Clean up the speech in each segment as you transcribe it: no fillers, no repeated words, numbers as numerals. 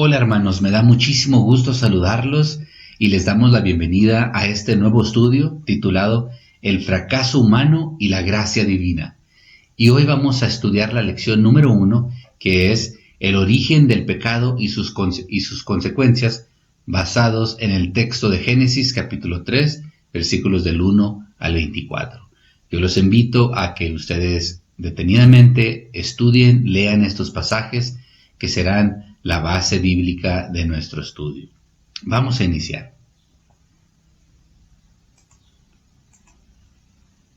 Hola hermanos, me da muchísimo gusto saludarlos y les damos la bienvenida a este nuevo estudio titulado El fracaso humano y la gracia divina. Y hoy vamos a estudiar la lección número 1, que es el origen del pecado y sus consecuencias, basados en el texto de Génesis capítulo 3, versículos del 1 al 24. Yo los invito a que ustedes detenidamente estudien, lean estos pasajes que serán la base bíblica de nuestro estudio. Vamos a iniciar.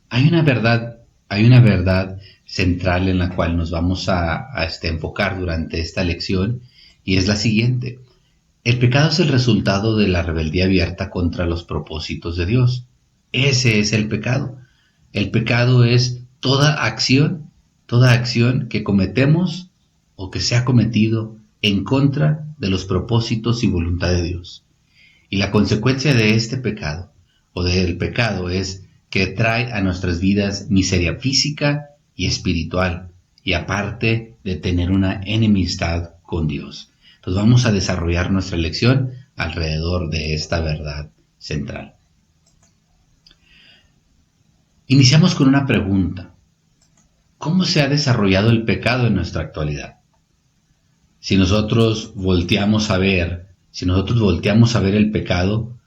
Hay una verdad central en la cual nos vamos a enfocar durante esta lección, y es la siguiente. El pecado es el resultado de la rebeldía abierta contra los propósitos de Dios. Ese es el pecado. El pecado es toda acción que cometemos o que se ha cometido en contra de los propósitos y voluntad de Dios. Y la consecuencia de este pecado, o del pecado, es que trae a nuestras vidas miseria física y espiritual, y aparte de tener una enemistad con Dios. Entonces vamos a desarrollar nuestra lección alrededor de esta verdad central. Iniciamos con una pregunta. ¿Cómo se ha desarrollado el pecado en nuestra actualidad? Si nosotros volteamos a ver el pecado,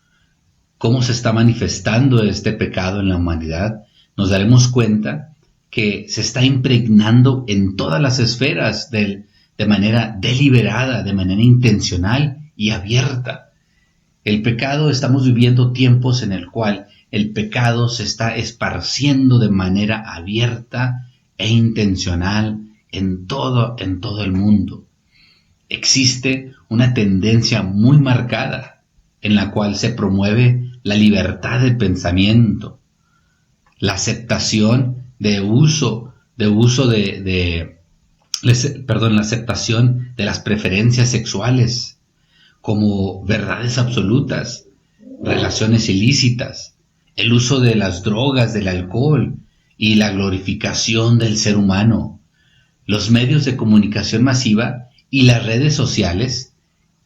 cómo se está manifestando este pecado en la humanidad, nos daremos cuenta que se está impregnando en todas las esferas de manera deliberada, de manera intencional y abierta. El pecado, estamos viviendo tiempos en el cual el pecado se está esparciendo de manera abierta e intencional en todo el mundo. Existe una tendencia muy marcada en la cual se promueve la libertad de pensamiento, la aceptación la aceptación de las preferencias sexuales como verdades absolutas, relaciones ilícitas, el uso de las drogas, del alcohol y la glorificación del ser humano. Los medios de comunicación masiva y las redes sociales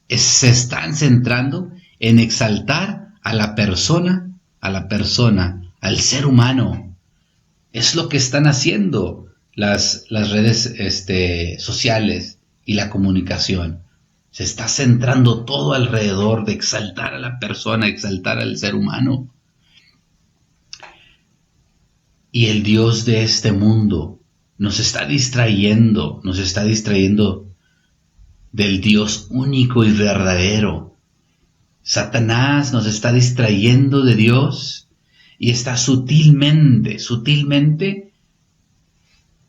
se están centrando en exaltar a la persona, al ser humano. Es lo que están haciendo las redes sociales y la comunicación. Se está centrando todo alrededor de exaltar a la persona, exaltar al ser humano. Y el Dios de este mundo nos está distrayendo del Dios único y verdadero. Satanás nos está distrayendo de Dios y está sutilmente,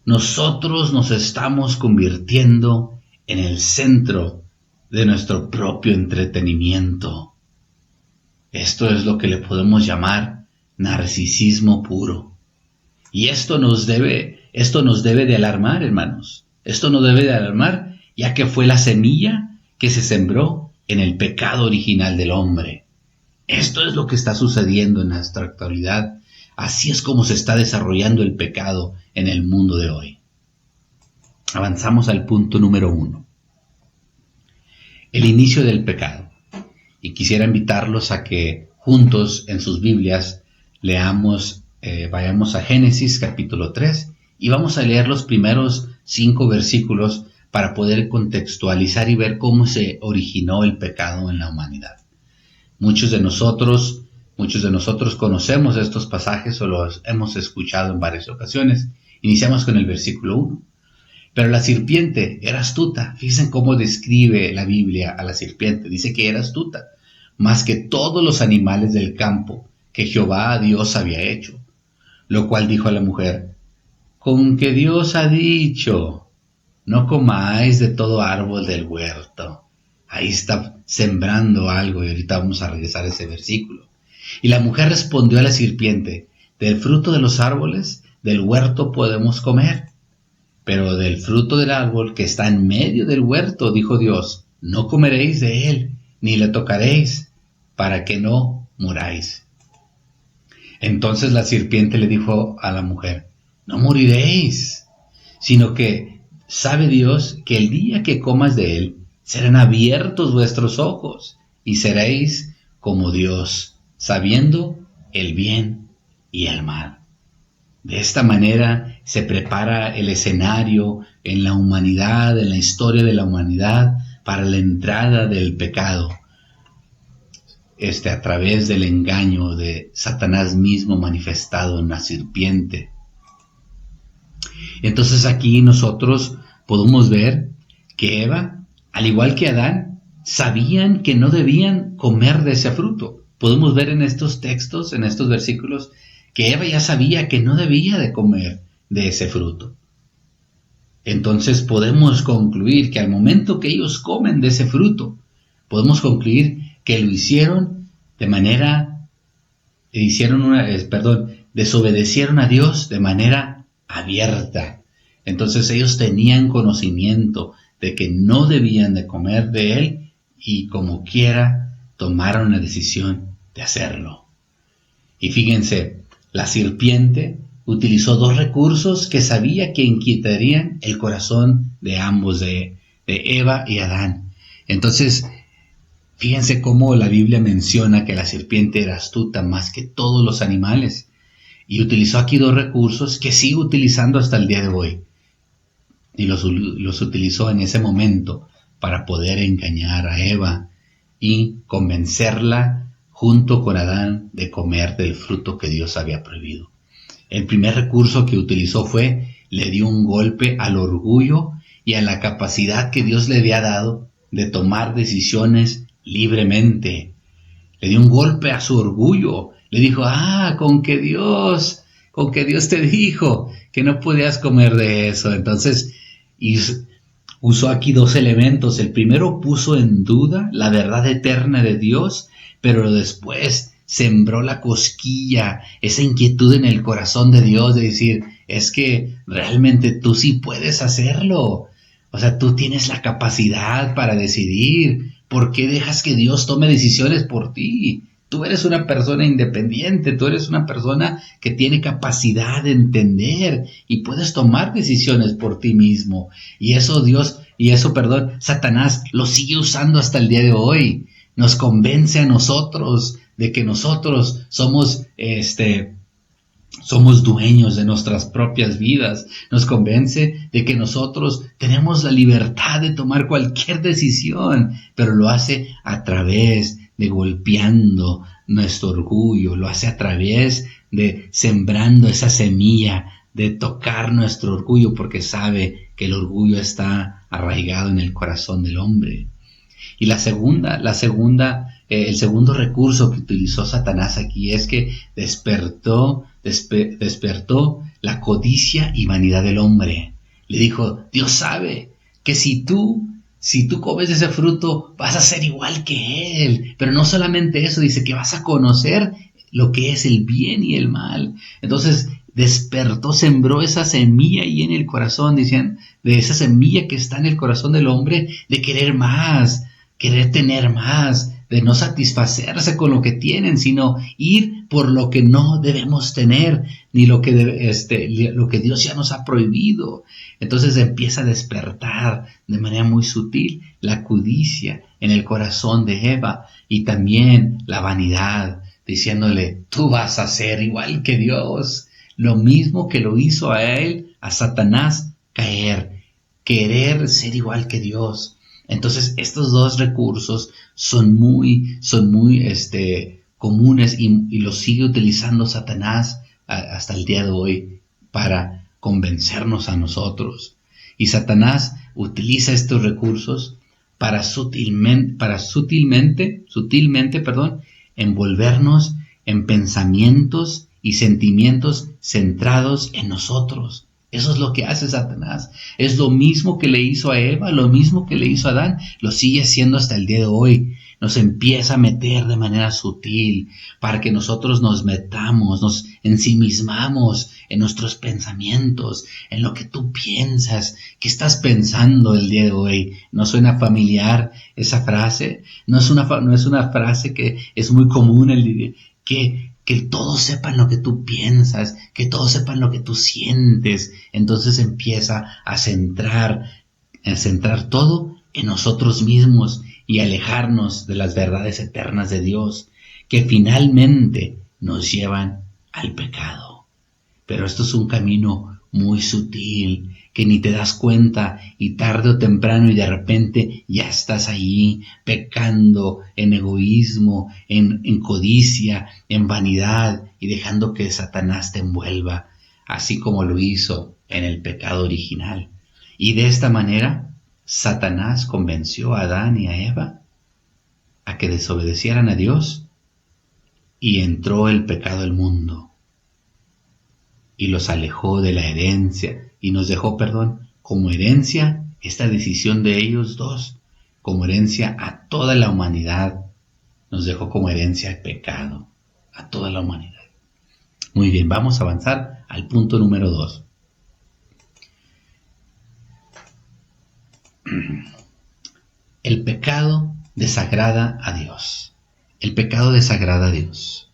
nosotros nos estamos convirtiendo en el centro de nuestro propio entretenimiento. Esto es lo que le podemos llamar narcisismo puro. Y esto nos debe de alarmar, hermanos. Esto nos debe de alarmar, ya que fue la semilla que se sembró en el pecado original del hombre. Esto es lo que está sucediendo en nuestra actualidad. Así es como se está desarrollando el pecado en el mundo de hoy. Avanzamos al punto número 1. El inicio del pecado. Y quisiera invitarlos a que juntos en sus Biblias vayamos a Génesis capítulo 3 y vamos a leer los primeros 5 versículos para poder contextualizar y ver cómo se originó el pecado en la humanidad. Muchos de nosotros conocemos estos pasajes o los hemos escuchado en varias ocasiones. Iniciamos con el versículo 1. Pero la serpiente era astuta. Fíjense cómo describe la Biblia a la serpiente. Dice que era astuta, más que todos los animales del campo que Jehová Dios había hecho. Lo cual dijo a la mujer: con que Dios ha dicho, no comáis de todo árbol del huerto. Ahí está sembrando algo, y ahorita vamos a regresar a ese versículo. Y la mujer respondió a la serpiente: del fruto de los árboles del huerto podemos comer, pero del fruto del árbol que está en medio del huerto, dijo Dios, no comeréis de él, ni le tocaréis, para que no muráis. Entonces la serpiente le dijo a la mujer: no moriréis, sino que sabe Dios que el día que comas de él, serán abiertos vuestros ojos y seréis como Dios, sabiendo el bien y el mal. De esta manera se prepara el escenario en la humanidad, en la historia de la humanidad, para la entrada del pecado, a través del engaño de Satanás mismo manifestado en la serpiente. Entonces aquí nosotros podemos ver que Eva, al igual que Adán, sabían que no debían comer de ese fruto. Podemos ver en estos textos, en estos versículos, que Eva ya sabía que no debía de comer de ese fruto. Entonces podemos concluir que al momento que ellos comen de ese fruto, podemos concluir que lo hicieron de manera, desobedecieron a Dios de manera abierta. Entonces ellos tenían conocimiento de que no debían de comer de él y como quiera tomaron la decisión de hacerlo. Y fíjense, la serpiente utilizó dos recursos que sabía que inquietarían el corazón de ambos, de Eva y Adán. Entonces, fíjense cómo la Biblia menciona que la serpiente era astuta más que todos los animales. Y utilizó aquí dos recursos que sigue utilizando hasta el día de hoy. Y los utilizó en ese momento para poder engañar a Eva y convencerla junto con Adán de comer del fruto que Dios había prohibido. El primer recurso que utilizó le dio un golpe al orgullo y a la capacidad que Dios le había dado de tomar decisiones libremente. Le dio un golpe a su orgullo. Le dijo, con que Dios te dijo que no podías comer de eso. Entonces, usó aquí dos elementos. El primero puso en duda la verdad eterna de Dios, pero después sembró la cosquilla, esa inquietud en el corazón de Dios de decir, es que realmente tú sí puedes hacerlo. O sea, tú tienes la capacidad para decidir. ¿Por qué dejas que Dios tome decisiones por ti? Tú eres una persona independiente, tú eres una persona que tiene capacidad de entender y puedes tomar decisiones por ti mismo. Y eso Satanás lo sigue usando hasta el día de hoy. Nos convence a nosotros de que nosotros somos dueños de nuestras propias vidas. Nos convence de que nosotros tenemos la libertad de tomar cualquier decisión, pero lo hace a través de golpeando nuestro orgullo, lo hace a través de sembrando esa semilla de tocar nuestro orgullo, porque sabe que el orgullo está arraigado en el corazón del hombre. Y el segundo recurso que utilizó Satanás aquí es que despertó la codicia y vanidad del hombre. Le dijo, Dios sabe que si tú comes ese fruto, vas a ser igual que Él. Pero no solamente eso, dice que vas a conocer lo que es el bien y el mal. Entonces sembró esa semilla ahí en el corazón, dicen, de esa semilla que está en el corazón del hombre, de querer más, querer tener más, de no satisfacerse con lo que tienen, sino ir por lo que no debemos tener, ni lo que Dios ya nos ha prohibido. Entonces empieza a despertar de manera muy sutil la codicia en el corazón de Eva y también la vanidad, diciéndole, tú vas a ser igual que Dios. Lo mismo que lo hizo a él, a Satanás, querer ser igual que Dios. Entonces estos dos recursos son muy comunes y los sigue utilizando Satanás hasta el día de hoy para convencernos a nosotros. Y Satanás utiliza estos recursos para sutilmente, envolvernos en pensamientos y sentimientos centrados en nosotros. Eso es lo que hace Satanás. Es lo mismo que le hizo a Eva, lo mismo que le hizo a Adán, lo sigue haciendo hasta el día de hoy. Nos empieza a meter de manera sutil para que nosotros nos metamos, nos ensimismamos en nuestros pensamientos, en lo que tú piensas. ¿Qué estás pensando el día de hoy? ¿No suena familiar esa frase? No es una frase que es muy común que todos sepan lo que tú piensas, que todos sepan lo que tú sientes. Entonces empieza a centrar todo en nosotros mismos y alejarnos de las verdades eternas de Dios, que finalmente nos llevan al pecado. Pero esto es un camino muy sutil, que ni te das cuenta y tarde o temprano y de repente ya estás allí pecando en egoísmo, en codicia, en vanidad y dejando que Satanás te envuelva, así como lo hizo en el pecado original. Y de esta manera, Satanás convenció a Adán y a Eva a que desobedecieran a Dios y entró el pecado al mundo y los alejó de la herencia y nos dejó, como herencia esta decisión de ellos dos, como herencia a toda la humanidad, nos dejó como herencia el pecado, a toda la humanidad. Muy bien, vamos a avanzar al punto número 2. El pecado desagrada a Dios. El pecado desagrada a Dios.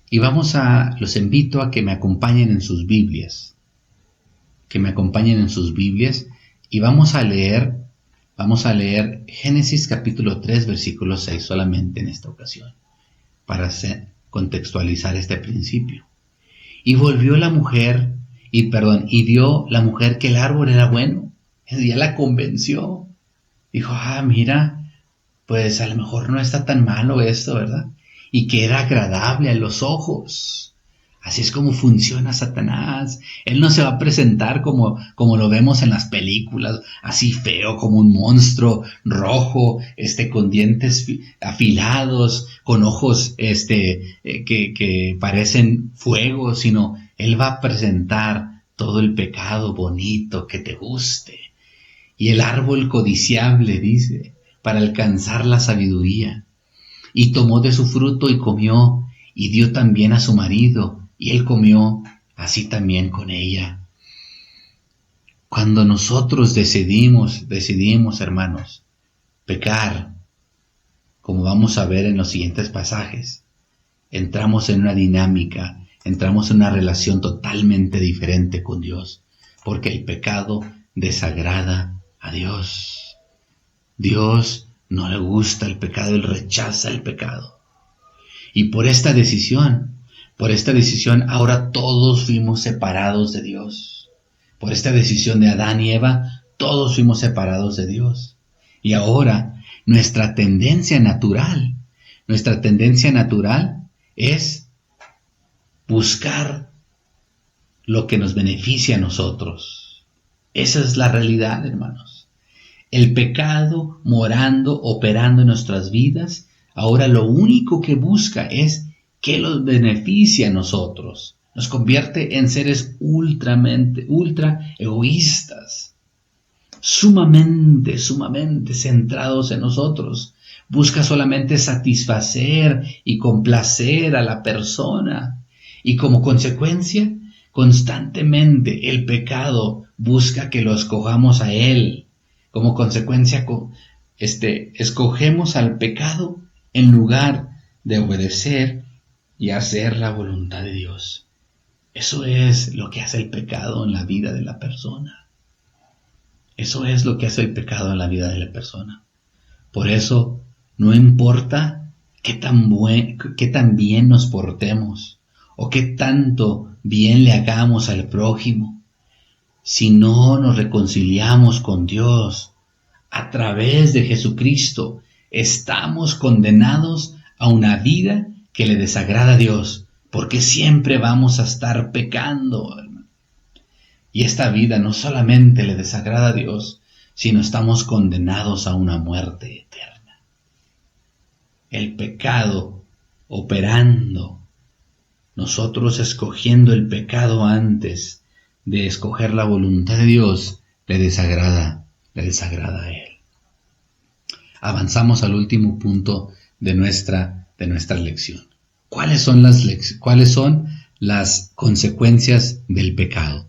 Y los invito a que me acompañen en sus Biblias. Y vamos a leer Génesis capítulo 3, versículo 6 solamente en esta ocasión, para contextualizar este principio. Y volvió la mujer, y vio la mujer que el árbol era bueno. Ya la convenció. Dijo, mira, pues a lo mejor no está tan malo esto, ¿verdad? Y que era agradable a los ojos. Así es como funciona Satanás. Él no se va a presentar como lo vemos en las películas, así feo, como un monstruo rojo, con dientes afilados, con ojos que parecen fuego, sino él va a presentar todo el pecado bonito que te guste. Y el árbol codiciable, dice, para alcanzar la sabiduría. Y tomó de su fruto y comió, y dio también a su marido, y él comió así también con ella. Cuando nosotros decidimos, hermanos, pecar, como vamos a ver en los siguientes pasajes, entramos en una dinámica, entramos en una relación totalmente diferente con Dios, porque el pecado desagrada a Dios. Dios no le gusta el pecado, Él rechaza el pecado. Y por esta decisión, ahora todos fuimos separados de Dios. Por esta decisión de Adán y Eva, todos fuimos separados de Dios. Y ahora nuestra tendencia natural es buscar lo que nos beneficia a nosotros. Esa es la realidad, hermanos. El pecado operando en nuestras vidas, ahora lo único que busca es que los beneficie a nosotros. Nos convierte en seres ultra egoístas, sumamente centrados en nosotros. Busca solamente satisfacer y complacer a la persona. Y como consecuencia, constantemente el pecado busca que lo escojamos a él. Como consecuencia, escogemos al pecado en lugar de obedecer y hacer la voluntad de Dios. Eso es lo que hace el pecado en la vida de la persona. Por eso, no importa qué tan bien nos portemos o qué tanto bien le hagamos al prójimo, si no nos reconciliamos con Dios a través de Jesucristo, estamos condenados a una vida que le desagrada a Dios, porque siempre vamos a estar pecando. Y esta vida no solamente le desagrada a Dios, sino estamos condenados a una muerte eterna. El pecado operando, nosotros escogiendo el pecado antes de escoger la voluntad de Dios, le desagrada a Él. Avanzamos al último punto de nuestra lección. ¿Cuáles son las consecuencias del pecado?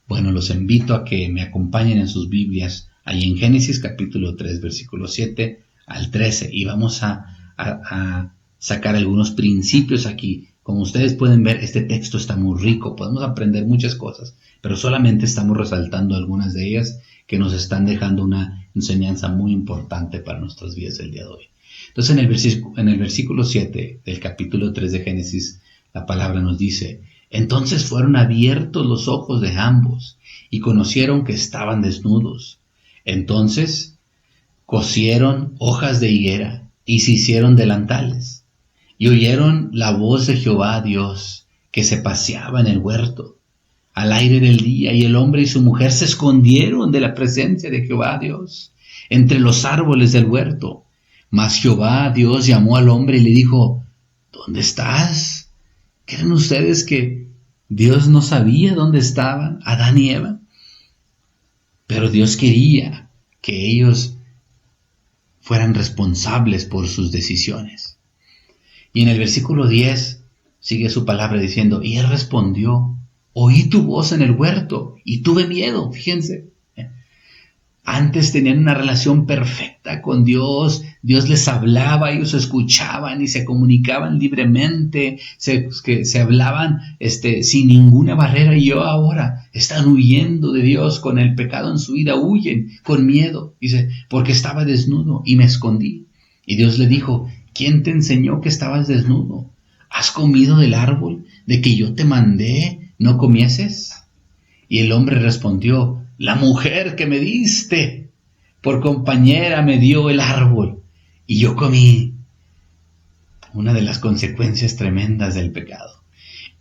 Bueno, los invito a que me acompañen en sus Biblias, ahí en Génesis capítulo 3, versículo 7 al 13, y vamos a sacar algunos principios aquí. Como ustedes pueden ver, este texto está muy rico, podemos aprender muchas cosas, pero solamente estamos resaltando algunas de ellas que nos están dejando una enseñanza muy importante para nuestras vidas el día de hoy. Entonces en el versículo 7 del capítulo 3 de Génesis, la palabra nos dice: entonces fueron abiertos los ojos de ambos y conocieron que estaban desnudos. Entonces cosieron hojas de higuera y se hicieron delantales. Y oyeron la voz de Jehová Dios, que se paseaba en el huerto al aire del día, y el hombre y su mujer se escondieron de la presencia de Jehová Dios entre los árboles del huerto. Mas Jehová Dios llamó al hombre y le dijo: ¿dónde estás? ¿Creen ustedes que Dios no sabía dónde estaban Adán y Eva? Pero Dios quería que ellos fueran responsables por sus decisiones. Y en el versículo 10 sigue su palabra diciendo: y él respondió: oí tu voz en el huerto y tuve miedo. Fíjense, antes tenían una relación perfecta con Dios. Dios les hablaba, ellos escuchaban y se comunicaban libremente, se hablaban sin ninguna barrera. Y ahora están huyendo de Dios con el pecado en su vida, huyen con miedo. Dice: porque estaba desnudo y me escondí. Y Dios le dijo: ¿quién te enseñó que estabas desnudo? ¿Has comido del árbol de que yo te mandé no comieses? Y el hombre respondió: la mujer que me diste por compañera me dio el árbol y yo comí. Una de las consecuencias tremendas del pecado.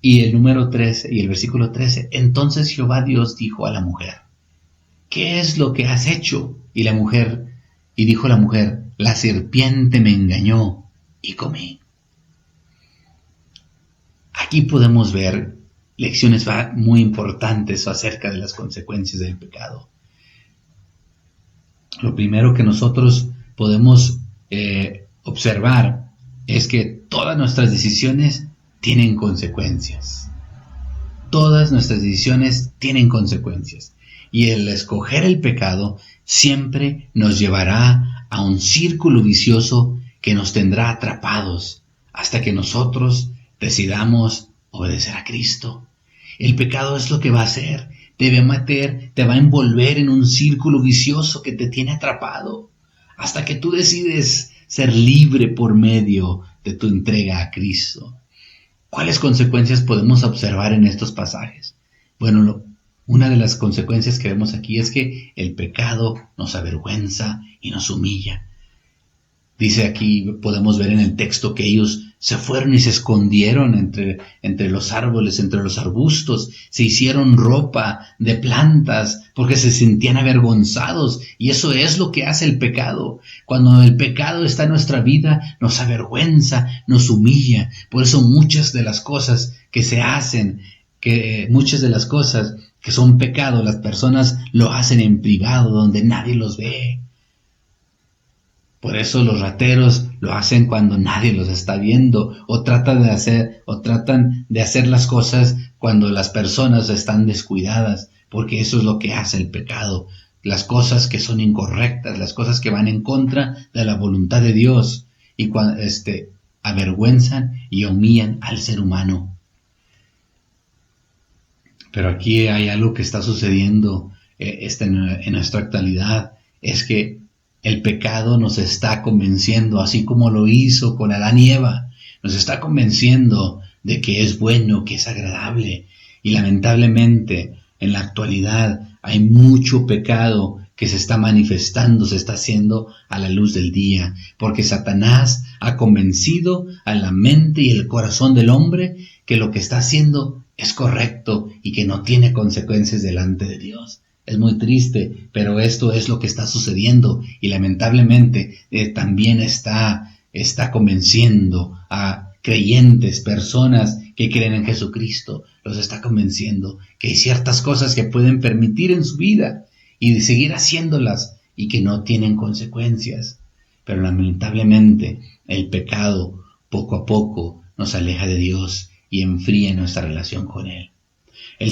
Y el número 13 y el versículo 13: entonces Jehová Dios dijo a la mujer: ¿qué es lo que has hecho? Y dijo la mujer: la serpiente me engañó y comí. Aquí podemos ver lecciones muy importantes acerca de las consecuencias del pecado. Lo primero que nosotros podemos observar es que todas nuestras decisiones tienen consecuencias. Todas nuestras decisiones tienen consecuencias. Y el escoger el pecado siempre nos llevará a un círculo vicioso que nos tendrá atrapados hasta que nosotros decidamos obedecer a Cristo. El pecado es lo que va a hacer: te va a envolver en un círculo vicioso que te tiene atrapado hasta que tú decides ser libre por medio de tu entrega a Cristo. ¿Cuáles consecuencias podemos observar en estos pasajes? Bueno, una de las consecuencias que vemos aquí es que el pecado nos avergüenza y nos humilla. Dice aquí, podemos ver en el texto que ellos se fueron y se escondieron entre los árboles, entre los arbustos, se hicieron ropa de plantas porque se sentían avergonzados. Y eso es lo que hace el pecado. Cuando el pecado está en nuestra vida, nos avergüenza, nos humilla. Por eso muchas de las cosas que se hacen, muchas de las cosas que son pecado, las personas lo hacen en privado, donde nadie los ve. Por eso los rateros lo hacen cuando nadie los está viendo, o tratan de hacer las cosas cuando las personas están descuidadas, porque eso es lo que hace el pecado. Las cosas que son incorrectas, las cosas que van en contra de la voluntad de Dios, y avergüenzan y humillan al ser humano. Pero aquí hay algo que está sucediendo en nuestra actualidad, es que el pecado nos está convenciendo, así como lo hizo con Adán y Eva. Nos está convenciendo de que es bueno, que es agradable. Y lamentablemente, en la actualidad, hay mucho pecado que se está manifestando, se está haciendo a la luz del día. Porque Satanás ha convencido a la mente y el corazón del hombre que lo que está haciendo es correcto y que no tiene consecuencias delante de Dios. Es muy triste, pero esto es lo que está sucediendo y lamentablemente también está convenciendo a creyentes, personas que creen en Jesucristo, los está convenciendo que hay ciertas cosas que pueden permitir en su vida y de seguir haciéndolas y que no tienen consecuencias. Pero lamentablemente el pecado poco a poco nos aleja de Dios y enfría nuestra relación con Él. La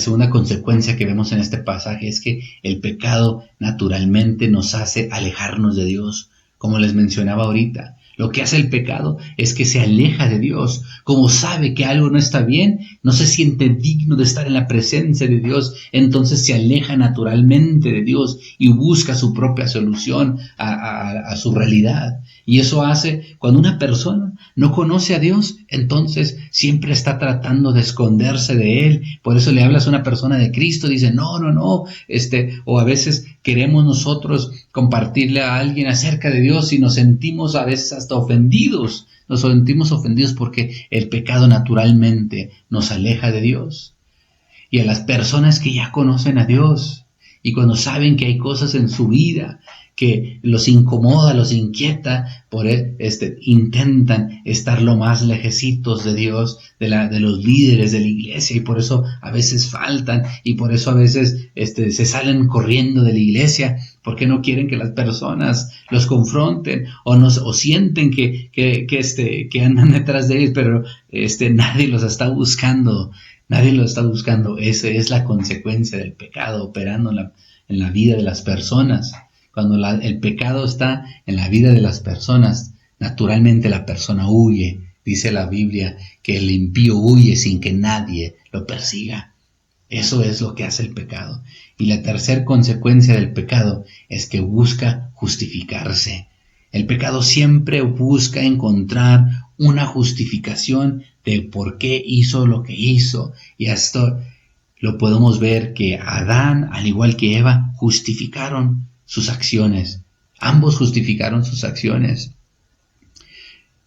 segunda consecuencia que vemos en este pasaje es que el pecado naturalmente nos hace alejarnos de Dios. Como les mencionaba ahorita, Lo que hace el pecado es que se aleja de Dios. Como sabe que algo no está bien, no se siente digno de estar en la presencia de Dios, entonces se aleja naturalmente de Dios y busca su propia solución a su realidad. Y eso hace, cuando una persona no conoce a Dios, entonces siempre está tratando de esconderse de Él. Por eso le hablas a una persona de Cristo, dice, no, o a veces queremos nosotros compartirle a alguien acerca de Dios y nos sentimos a veces hasta ofendidos. Nos sentimos ofendidos porque el pecado naturalmente nos aleja de Dios. Y a las personas que ya conocen a Dios y cuando saben que hay cosas en su vida que los incomoda, los inquieta, por él, intentan estar lo más lejecitos de Dios, de los líderes de la iglesia, y por eso a veces faltan, y por eso a veces se salen corriendo de la iglesia, porque no quieren que las personas los confronten, o sienten que andan detrás de ellos, pero nadie los está buscando. Nadie lo está buscando. Esa es la consecuencia del pecado operando en la vida de las personas. Cuando el pecado está en la vida de las personas, naturalmente la persona huye. Dice la Biblia que el impío huye sin que nadie lo persiga. Eso es lo que hace el pecado. Y la tercera consecuencia del pecado es que busca justificarse. El pecado siempre busca encontrar una justificación de por qué hizo lo que hizo. Y esto lo podemos ver que Adán, al igual que Eva, justificaron sus acciones. Ambos justificaron sus acciones.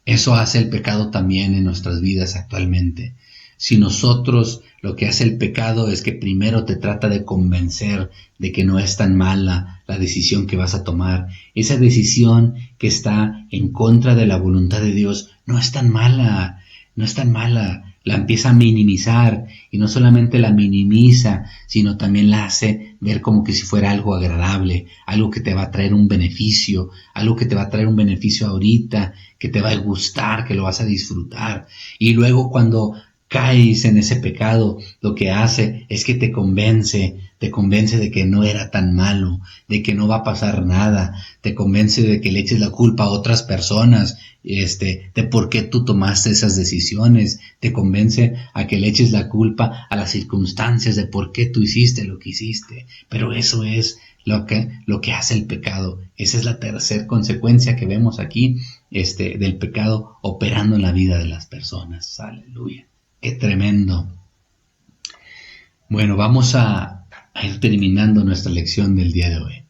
Eso hace el pecado también en nuestras vidas actualmente. Si nosotros, lo que hace el pecado es que primero te trata de convencer de que no es tan mala la decisión que vas a tomar. Esa decisión que está en contra de la voluntad de Dios no es tan mala, no es tan mala. La empieza a minimizar, y no solamente la minimiza, sino también la hace ver como que si fuera algo agradable, algo que te va a traer un beneficio, algo que te va a traer un beneficio ahorita, que te va a gustar, que lo vas a disfrutar. Y luego cuando caes en ese pecado, lo que hace es que te convence de que no era tan malo, de que no va a pasar nada, te convence de que le eches la culpa a otras personas, de por qué tú tomaste esas decisiones, te convence a que le eches la culpa a las circunstancias de por qué tú hiciste lo que hiciste. Pero eso es lo que hace el pecado. Esa es la tercera consecuencia que vemos aquí, del pecado operando en la vida de las personas. Aleluya. ¡Qué tremendo! Bueno, vamos a ir terminando nuestra lección del día de hoy.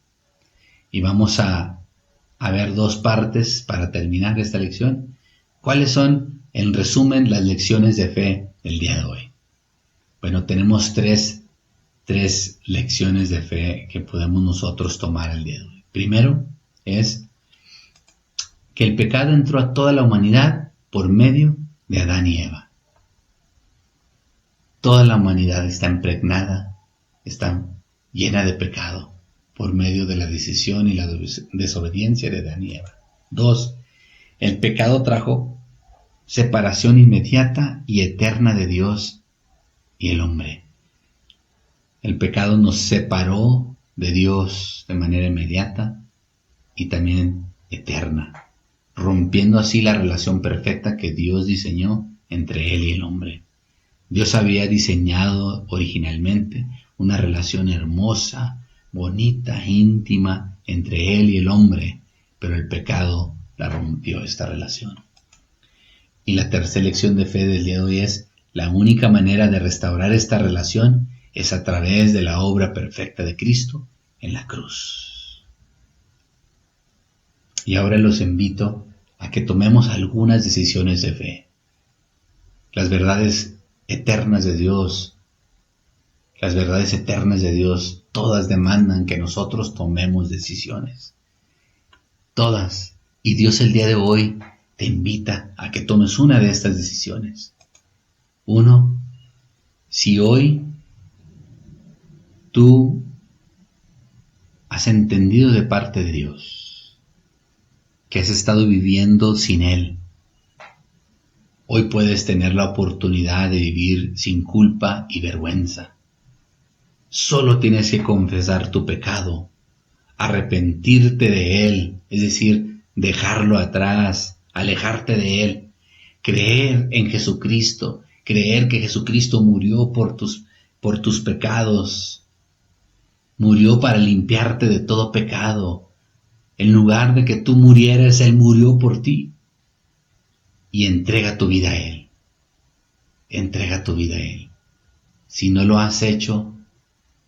Y vamos a ver dos partes para terminar esta lección. ¿Cuáles son, en resumen, las lecciones de fe del día de hoy? Bueno, tenemos tres lecciones de fe que podemos nosotros tomar el día de hoy. Primero es que el pecado entró a toda la humanidad por medio de Adán y Eva. Toda la humanidad está impregnada, está llena de pecado por medio de la decisión y la desobediencia de Adán y Eva. 2. El pecado trajo separación inmediata y eterna de Dios y el hombre. El pecado nos separó de Dios de manera inmediata y también eterna, rompiendo así la relación perfecta que Dios diseñó entre Él y el hombre. Dios había diseñado originalmente una relación hermosa, bonita, íntima entre Él y el hombre, pero el pecado la rompió esta relación. Y la tercera lección de fe del día de hoy es: la única manera de restaurar esta relación es a través de la obra perfecta de Cristo en la cruz. Y ahora los invito a que tomemos algunas decisiones de fe. Las verdades eternas de Dios, todas demandan que nosotros tomemos decisiones. Todas. Y Dios el día de hoy te invita a que tomes una de estas decisiones. 1. Si hoy tú has entendido de parte de Dios que has estado viviendo sin Él, hoy puedes tener la oportunidad de vivir sin culpa y vergüenza. Solo tienes que confesar tu pecado, arrepentirte de él, es decir, dejarlo atrás, alejarte de Él, creer en Jesucristo, creer que Jesucristo murió por tus pecados, murió para limpiarte de todo pecado. En lugar de que tú murieras, Él murió por ti. Y entrega tu vida a Él. Entrega tu vida a Él. Si no lo has hecho,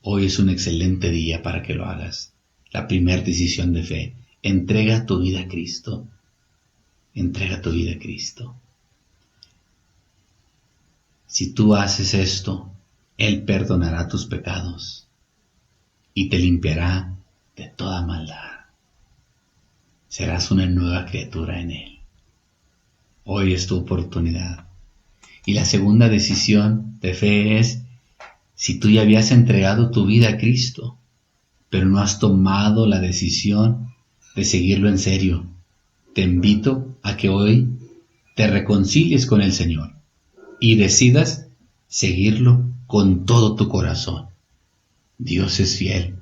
hoy es un excelente día para que lo hagas. La primera decisión de fe. Entrega tu vida a Cristo. Entrega tu vida a Cristo. Si tú haces esto, Él perdonará tus pecados y te limpiará de toda maldad. Serás una nueva criatura en Él. Hoy es tu oportunidad. Y la segunda decisión de fe es, si tú ya habías entregado tu vida a Cristo, pero no has tomado la decisión de seguirlo en serio, te invito a que hoy te reconcilies con el Señor y decidas seguirlo con todo tu corazón. Dios es fiel,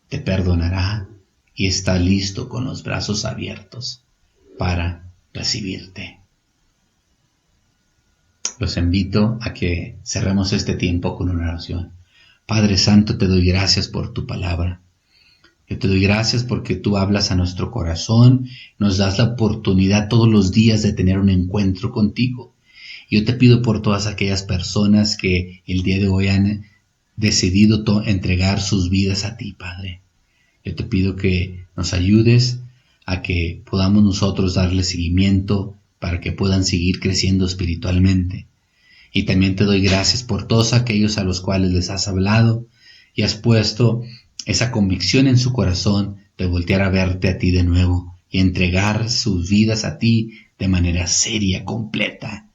te perdonará y está listo con los brazos abiertos para recibirte. Los invito a que cerremos este tiempo con una oración. Padre Santo, te doy gracias por tu palabra. Yo te doy gracias porque tú hablas a nuestro corazón, nos das la oportunidad todos los días de tener un encuentro contigo. Yo te pido por todas aquellas personas que el día de hoy han decidido entregar sus vidas a ti, Padre. Yo te pido que nos ayudes a que podamos nosotros darle seguimiento para que puedan seguir creciendo espiritualmente. Y también te doy gracias por todos aquellos a los cuales les has hablado y has puesto esa convicción en su corazón de voltear a verte a ti de nuevo y entregar sus vidas a ti de manera seria, completa,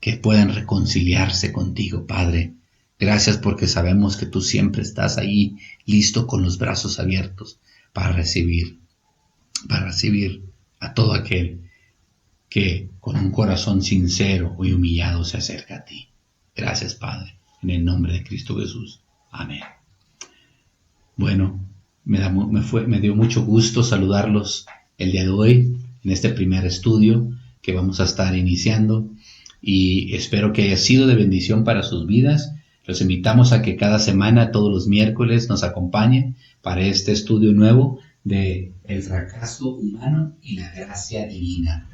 que puedan reconciliarse contigo, Padre. Gracias porque sabemos que tú siempre estás ahí, listo con los brazos abiertos para recibir a todo aquel que con un corazón sincero y humillado se acerca a ti. Gracias, Padre, en el nombre de Cristo Jesús. Amén. Bueno, me dio mucho gusto saludarlos el día de hoy en este primer estudio que vamos a estar iniciando y espero que haya sido de bendición para sus vidas. Los invitamos a que cada semana, todos los miércoles, nos acompañen para este estudio nuevo de el fracaso humano y la gracia divina.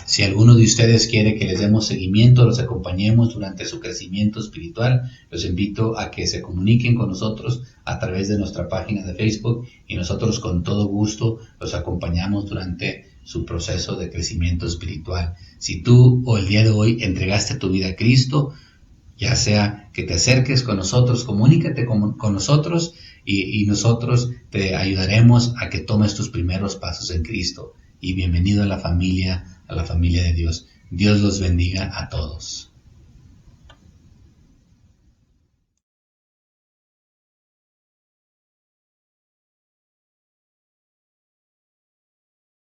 Si alguno de ustedes quiere que les demos seguimiento, los acompañemos durante su crecimiento espiritual, los invito a que se comuniquen con nosotros a través de nuestra página de Facebook y nosotros con todo gusto los acompañamos durante su proceso de crecimiento espiritual. Si tú o el día de hoy entregaste tu vida a Cristo, ya sea que te acerques con nosotros, comunícate con nosotros y nosotros te ayudaremos a que tomes tus primeros pasos en Cristo. Y bienvenido a la familia de Dios. Dios los bendiga a todos.